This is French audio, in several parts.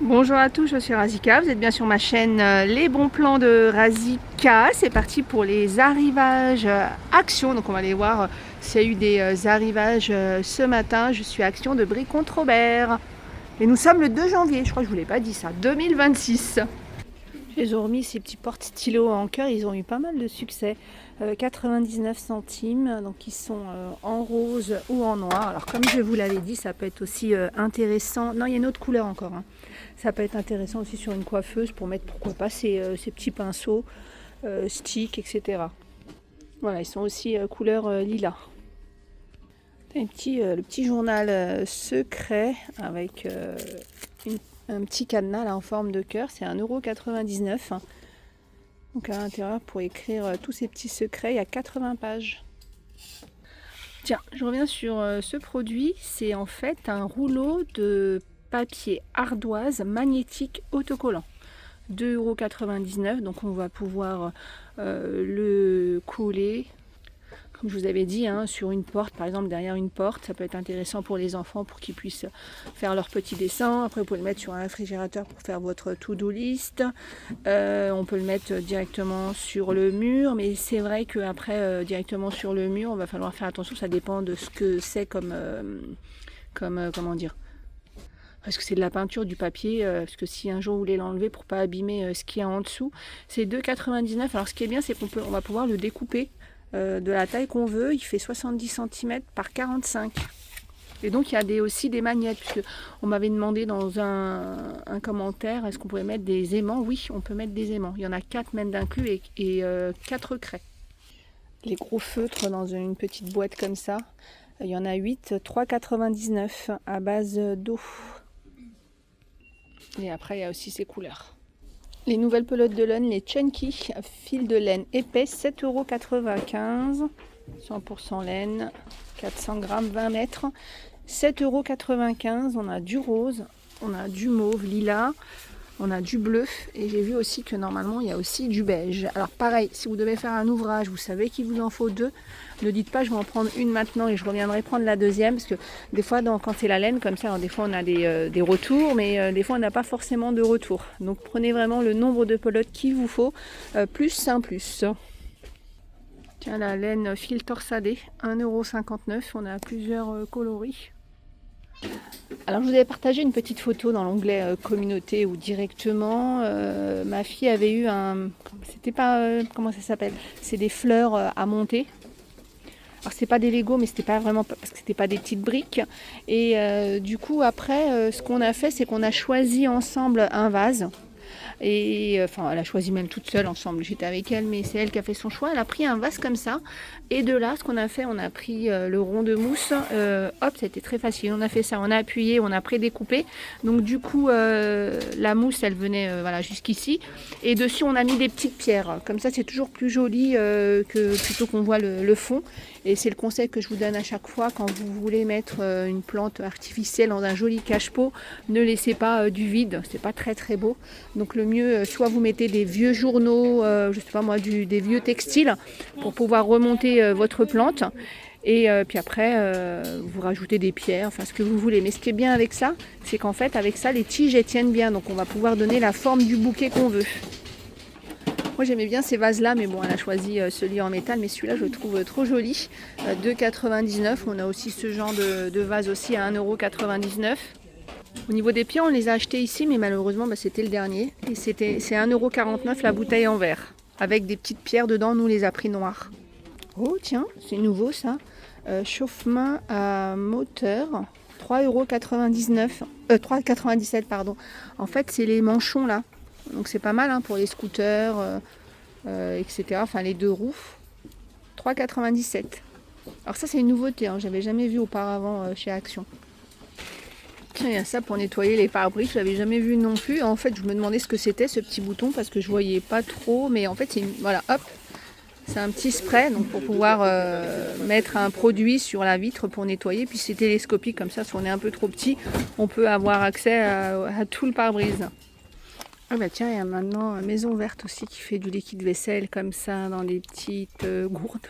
Bonjour à tous, je suis Razika, vous êtes bien sur ma chaîne Les Bons Plans de Razika. C'est parti pour les arrivages Action, donc on va aller voir s'il y a eu des arrivages ce matin. Je suis à Action de Brie-Comte-Robert et nous sommes le 2 janvier, je crois que je ne vous l'ai pas dit ça, 2026. Ils ont remis ces petits porte-stylos en cœur, ils ont eu pas mal de succès. 99 centimes, donc ils sont en rose ou en noir. Alors comme je vous l'avais dit, ça peut être aussi intéressant. Non, il y a une autre couleur encore. Ça peut être intéressant aussi sur une coiffeuse pour mettre, pourquoi pas, ces petits pinceaux, sticks, etc. Voilà, ils sont aussi couleur lilas. Le petit journal secret avec un petit cadenas là, en forme de cœur. C'est 1,99 €. Donc à l'intérieur, pour écrire tous ces petits secrets, il y a 80 pages. Tiens, je reviens sur ce produit. C'est en fait un rouleau de papier ardoise magnétique autocollant. 2,99 €. Donc on va pouvoir le coller, comme je vous avais dit, sur une porte, par exemple derrière une porte. Ça peut être intéressant pour les enfants pour qu'ils puissent faire leurs petits dessins. Après vous pouvez le mettre sur un réfrigérateur pour faire votre to-do list. On peut le mettre directement sur le mur, mais c'est vrai qu'après directement sur le mur, on va falloir faire attention. Ça dépend de ce que c'est comme comment dire. Parce que c'est de la peinture, du papier, parce que si un jour vous voulez l'enlever pour pas abîmer ce qu'il y a en dessous, c'est 2,99 €. Alors ce qui est bien, c'est qu'on va pouvoir le découper de la taille qu'on veut. Il fait 70 cm par 45. Et donc il y a aussi des magnettes, puisque on m'avait demandé dans un commentaire, est-ce qu'on pouvait mettre des aimants? Oui, on peut mettre des aimants. Il y en a 4 même d'inclus et 4 craies. Les gros feutres dans une petite boîte comme ça, il y en a 8, 3,99 € à base d'eau. Et après, il y a aussi ces couleurs. Les nouvelles pelotes de laine, les Chunky, fil de laine épais, 7,95 €. 100% laine, 400 grammes, 20 mètres. 7,95 €. On a du rose, on a du mauve, lilas, on a du bleu. Et j'ai vu aussi que normalement, il y a aussi du beige. Alors pareil, si vous devez faire un ouvrage, vous savez qu'il vous en faut 2. Ne dites pas, je vais en prendre une maintenant et je reviendrai prendre la deuxième. Parce que des fois, quand c'est la laine comme ça, alors des fois on a des retours, mais des fois on n'a pas forcément de retour. Donc prenez vraiment le nombre de pelotes qu'il vous faut, plus un plus. Tiens, la laine fil torsadé, 1,59 €. On a plusieurs coloris. Alors je vous avais partagé une petite photo dans l'onglet communauté ou directement. Ma fille avait eu c'était pas, comment ça s'appelle? C'est des fleurs à monter. Alors c'est pas des Lego, mais c'était pas vraiment, parce que c'était pas des petites briques. Et du coup après, ce qu'on a fait, c'est qu'on a choisi ensemble un vase. Et enfin, elle a choisi même toute seule ensemble. J'étais avec elle, mais c'est elle qui a fait son choix. Elle a pris un vase comme ça. Et de là, ce qu'on a fait, on a pris le rond de mousse. Hop, ça a été très facile. On a fait ça, on a appuyé, on a prédécoupé. Donc du coup, la mousse, elle venait voilà, jusqu'ici. Et dessus, on a mis des petites pierres. Comme ça, c'est toujours plus joli que plutôt qu'on voit le fond. Et c'est le conseil que je vous donne à chaque fois quand vous voulez mettre une plante artificielle dans un joli cache-pot. Ne laissez pas du vide, c'est pas très très beau. Donc le mieux, soit vous mettez des vieux journaux, je sais pas moi, des vieux textiles pour pouvoir remonter votre plante. Et puis après, vous rajoutez des pierres, enfin ce que vous voulez. Mais ce qui est bien avec ça, c'est qu'en fait avec ça, les tiges elles tiennent bien. Donc on va pouvoir donner la forme du bouquet qu'on veut. Moi j'aimais bien ces vases là, mais bon, elle a choisi celui en métal, mais celui-là je le trouve trop joli. 2,99 €. On a aussi ce genre de vase aussi à 1,99 €. Au niveau des pieds, on les a achetés ici, mais malheureusement c'était le dernier. Et c'est 1,49 € la bouteille en verre, avec des petites pierres dedans. Nous on les a pris noirs. Oh tiens, c'est nouveau ça. Chauffe-main à moteur, 3,99 €. 3,97 €, pardon. En fait c'est les manchons là. Donc c'est pas mal pour les scooters, etc. Enfin les 2 roues. 3,97 €. Alors ça c'est une nouveauté, j'avais jamais vu auparavant chez Action. Tiens, il y a ça pour nettoyer les pare-brises, je l'avais jamais vu non plus. En fait je me demandais ce que c'était ce petit bouton parce que je voyais pas trop. Mais en fait voilà, hop, c'est un petit spray donc pour pouvoir mettre un produit sur la vitre pour nettoyer. Puis c'est télescopique, comme ça si on est un peu trop petit, on peut avoir accès à tout le pare-brise. Ah bah tiens, il y a maintenant Maison Verte aussi qui fait du liquide vaisselle comme ça dans des petites gourdes.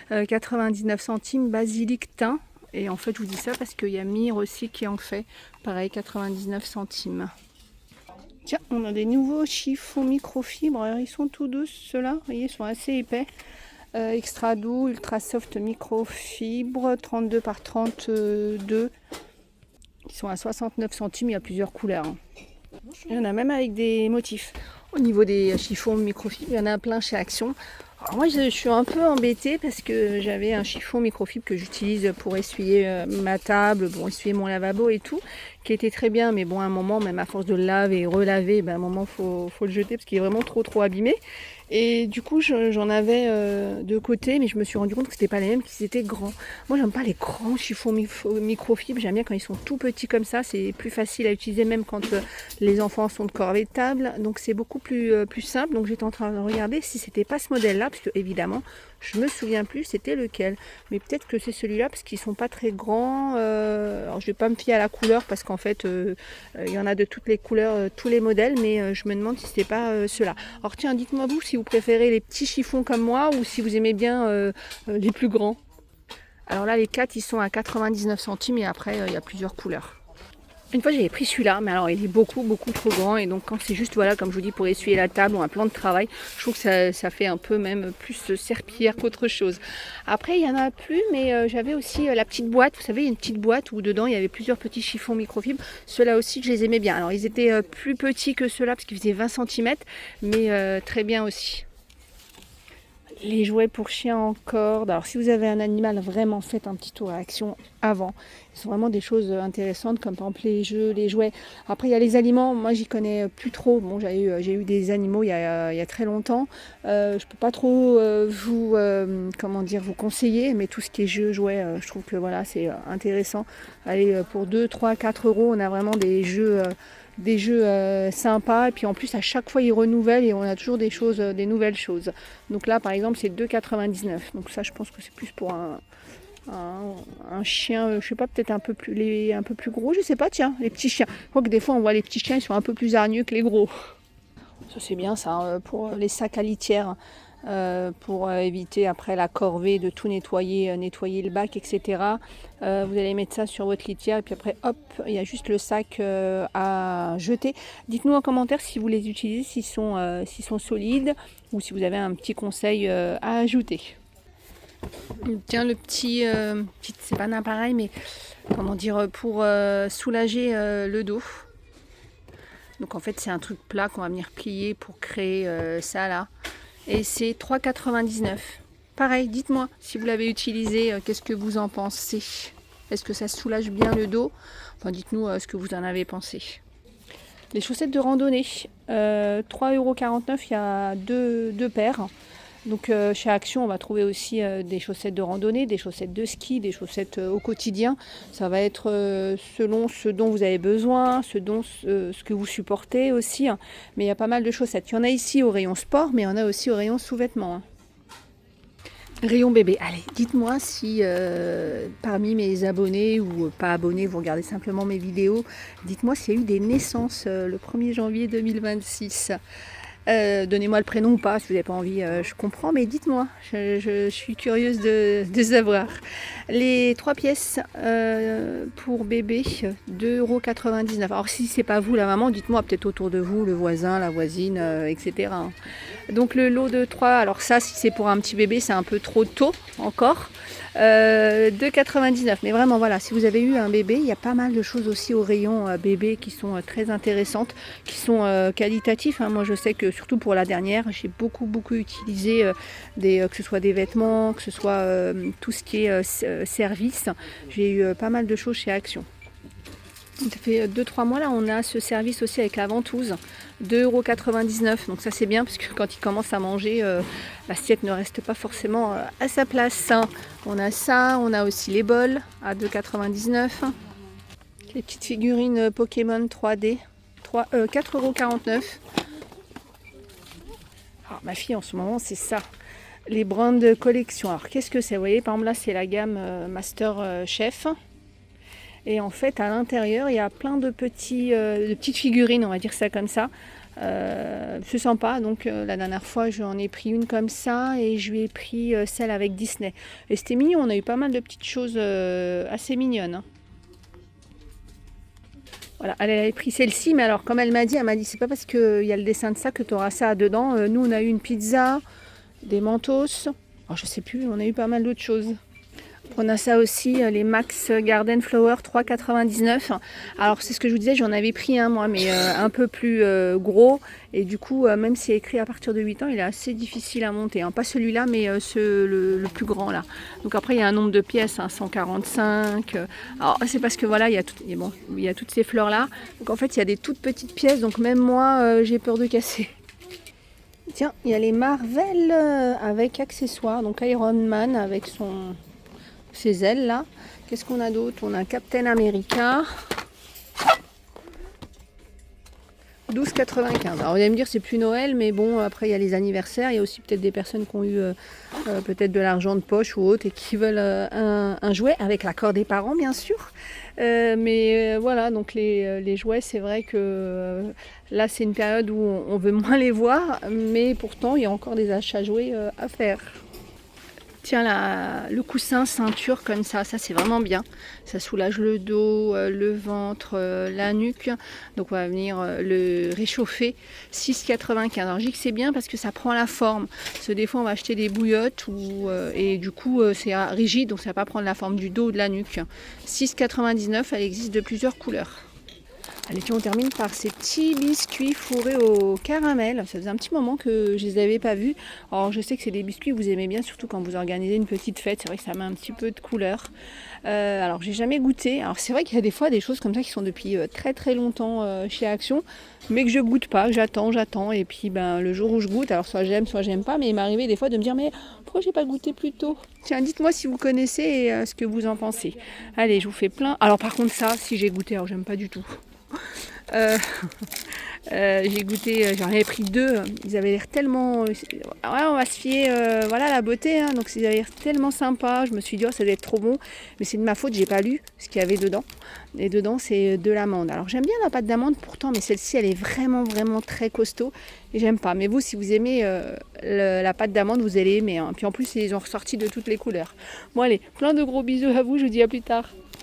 99 centimes, basilic thym. Et en fait je vous dis ça parce qu'il y a Mire aussi qui en fait. Pareil, 99 centimes. Tiens, on a des nouveaux chiffons microfibres. Alors, ils sont tout doux, ceux-là. Vous voyez, ils sont assez épais. Extra doux, ultra soft microfibre, 32 par 32. Ils sont à 69 centimes, il y a plusieurs couleurs. Il y en a même avec des motifs. Au niveau des chiffons microfibres, il y en a plein chez Action. Alors moi je suis un peu embêtée parce que j'avais un chiffon microfibre que j'utilise pour essuyer ma table, bon, essuyer mon lavabo et tout, qui était très bien, mais bon à un moment, même à force de le laver et relaver, à un moment faut le jeter parce qu'il est vraiment trop abîmé. Et du coup j'en avais de côté, mais je me suis rendu compte que c'était pas les mêmes, qu'ils étaient grands. Moi j'aime pas les grands chiffons microfibres, j'aime bien quand ils sont tout petits comme ça, c'est plus facile à utiliser même quand les enfants sont de corvée de table, donc c'est beaucoup plus simple. Donc j'étais en train de regarder si c'était pas ce modèle là, parce que évidemment je me souviens plus c'était lequel, mais peut-être que c'est celui-là parce qu'ils sont pas très grands. Alors je vais pas me fier à la couleur parce qu'en fait il y en a de toutes les couleurs, tous les modèles, mais je me demande si c'était pas ceux-là. Alors tiens, dites-moi vous si vous préférez les petits chiffons comme moi ou si vous aimez bien les plus grands. Alors là les 4 ils sont à 99 centimes et après il y a plusieurs couleurs. Une fois j'avais pris celui-là, mais alors il est beaucoup trop grand, et donc quand c'est juste, voilà, comme je vous dis, pour essuyer la table ou un plan de travail, je trouve que ça fait un peu même plus serpillière qu'autre chose. Après il y en a plus, mais j'avais aussi la petite boîte, vous savez, une petite boîte où dedans il y avait plusieurs petits chiffons microfibres. Ceux-là aussi je les aimais bien. Alors ils étaient plus petits que ceux-là parce qu'ils faisaient 20 cm, mais très bien aussi. Les jouets pour chiens en corde. Alors si vous avez un animal, vraiment faites un petit tour à Action avant. Ce sont vraiment des choses intéressantes, comme par exemple les jeux, les jouets. Après il y a les aliments, moi j'y connais plus trop. Bon, j'ai eu des animaux il y a très longtemps. Je peux pas trop vous conseiller, mais tout ce qui est jeux, jouets, je trouve que voilà, c'est intéressant. Allez, pour 2, 3, 4 euros, on a vraiment des jeux sympas, et puis en plus à chaque fois ils renouvellent et on a toujours des nouvelles choses. Donc là par exemple c'est 2,99 €. Donc ça je pense que c'est plus pour un chien, je sais pas, peut-être un peu plus gros, je sais pas, tiens, les petits chiens. Je crois que des fois on voit les petits chiens, ils sont un peu plus hargneux que les gros. Ça c'est bien ça, pour les sacs à litière. Pour éviter après la corvée de tout nettoyer le bac, etc. Vous allez mettre ça sur votre litière et puis après hop, il y a juste le sac à jeter. Dites-nous en commentaire si vous les utilisez, s'ils sont solides, ou si vous avez un petit conseil à ajouter. Tiens, le petit c'est pas un appareil, mais comment dire, pour soulager le dos. Donc en fait c'est un truc plat qu'on va venir plier pour créer ça là. Et c'est 3,99 €. Pareil, dites-moi si vous l'avez utilisé, qu'est-ce que vous en pensez? Est-ce que ça soulage bien le dos? Enfin, dites-nous ce que vous en avez pensé. Les chaussettes de randonnée, 3,49 €, il y a deux paires. Donc chez Action, on va trouver aussi des chaussettes de randonnée, des chaussettes de ski, des chaussettes au quotidien. Ça va être selon ce dont vous avez besoin, ce que vous supportez aussi. Hein. Mais il y a pas mal de chaussettes. Il y en a ici au rayon sport, mais il y en a aussi au rayon sous-vêtements. Hein. Rayon bébé. Allez, dites-moi si parmi mes abonnés ou pas abonnés, vous regardez simplement mes vidéos, dites-moi s'il y a eu des naissances le 1er janvier 2026. Donnez-moi le prénom ou pas, si vous n'avez pas envie, je comprends, mais dites-moi, je suis curieuse de savoir. Les 3 pièces pour bébé, 2,99 €. Alors si c'est pas vous la maman, dites-moi, peut-être autour de vous, le voisin, la voisine, etc. Donc le lot de 3, alors ça si c'est pour un petit bébé, c'est un peu trop tôt encore. 2,99 €. Mais vraiment voilà, si vous avez eu un bébé, il y a pas mal de choses aussi au rayon bébé qui sont très intéressantes, qui sont qualitatifs. Hein. Moi je sais que surtout pour la dernière, j'ai beaucoup utilisé que ce soit des vêtements, que ce soit tout ce qui est service. J'ai eu pas mal de choses chez Action. Ça fait 2-3 mois là, on a ce service aussi avec la ventouse, 2,99 €. Donc ça c'est bien parce que quand il commence à manger, l'assiette ne reste pas forcément à sa place. On a ça, on a aussi les bols à 2,99 €. Les petites figurines Pokémon 3D, 4,49 €. Alors ma fille en ce moment c'est ça, les brand collection. Alors qu'est-ce que c'est? Vous voyez, par exemple là c'est la gamme Master Chef. Et en fait, à l'intérieur, il y a plein de petites figurines, on va dire ça comme ça. C'est sympa. Donc, la dernière fois, j'en ai pris une comme ça et je lui ai pris celle avec Disney. Et c'était mignon. On a eu pas mal de petites choses assez mignonnes. Hein. Voilà, elle avait pris celle-ci, mais alors comme elle m'a dit, c'est pas parce qu'il y a le dessin de ça que tu auras ça dedans. Nous, on a eu une pizza, des Mentos. Alors, je sais plus, on a eu pas mal d'autres choses. On a ça aussi, les Max Garden Flower 3,99. Alors c'est ce que je vous disais, j'en avais pris un moi, mais un peu plus gros. Et du coup, même si c'est écrit à partir de 8 ans, il est assez difficile à monter. Hein. Pas celui-là, mais le plus grand là. Donc après, il y a un nombre de pièces, hein, 145. Alors c'est parce que voilà, il y a toutes ces fleurs là. Donc en fait, il y a des toutes petites pièces. Donc même moi, j'ai peur de casser. Tiens, il y a les Marvel avec accessoires. Donc Iron Man avec ses ailes là. Qu'est-ce qu'on a d'autre? On a Captain America. 12,95. Alors vous allez me dire c'est plus Noël, mais bon après il y a les anniversaires, il y a aussi peut-être des personnes qui ont eu peut-être de l'argent de poche ou autre et qui veulent un jouet avec l'accord des parents bien sûr. Voilà, donc les jouets, c'est vrai que là c'est une période où on veut moins les voir, mais pourtant il y a encore des achats jouets à faire. Tiens, le coussin ceinture comme ça c'est vraiment bien. Ça soulage le dos, le ventre, la nuque. Donc on va venir le réchauffer. 6,95. Alors je dis que c'est bien parce que ça prend la forme. Parce que des fois on va acheter des bouillottes et du coup c'est rigide, donc ça va pas prendre la forme du dos ou de la nuque. 6,99. Elle existe de plusieurs couleurs. Allez, tiens, on termine par ces petits biscuits fourrés au caramel. Ça faisait un petit moment que je les avais pas vus. Alors, je sais que c'est des biscuits que vous aimez bien, surtout quand vous organisez une petite fête. C'est vrai que ça met un petit peu de couleur. Alors, j'ai jamais goûté. Alors, c'est vrai qu'il y a des fois des choses comme ça qui sont depuis très très longtemps chez Action, mais que je goûte pas. J'attends. Et puis, le jour où je goûte, alors soit j'aime pas, mais il m'est arrivé des fois de me dire, mais pourquoi j'ai pas goûté plus tôt? Tiens, dites-moi si vous connaissez ce que vous en pensez. Allez, je vous fais plein. Alors, par contre, ça, si j'ai goûté, alors j'aime pas du tout. J'ai goûté, j'en avais pris 2, ils avaient l'air tellement, ouais, on va se fier, voilà la beauté, hein, donc ils avaient l'air tellement sympas, je me suis dit oh, ça doit être trop bon, mais c'est de ma faute, j'ai pas lu ce qu'il y avait dedans, et dedans c'est de l'amande. Alors j'aime bien la pâte d'amande pourtant, mais celle-ci elle est vraiment très costaud, et j'aime pas, mais vous si vous aimez la pâte d'amande vous allez aimer, hein. Puis en plus ils ont ressorti de toutes les couleurs. Bon allez, plein de gros bisous à vous, je vous dis à plus tard.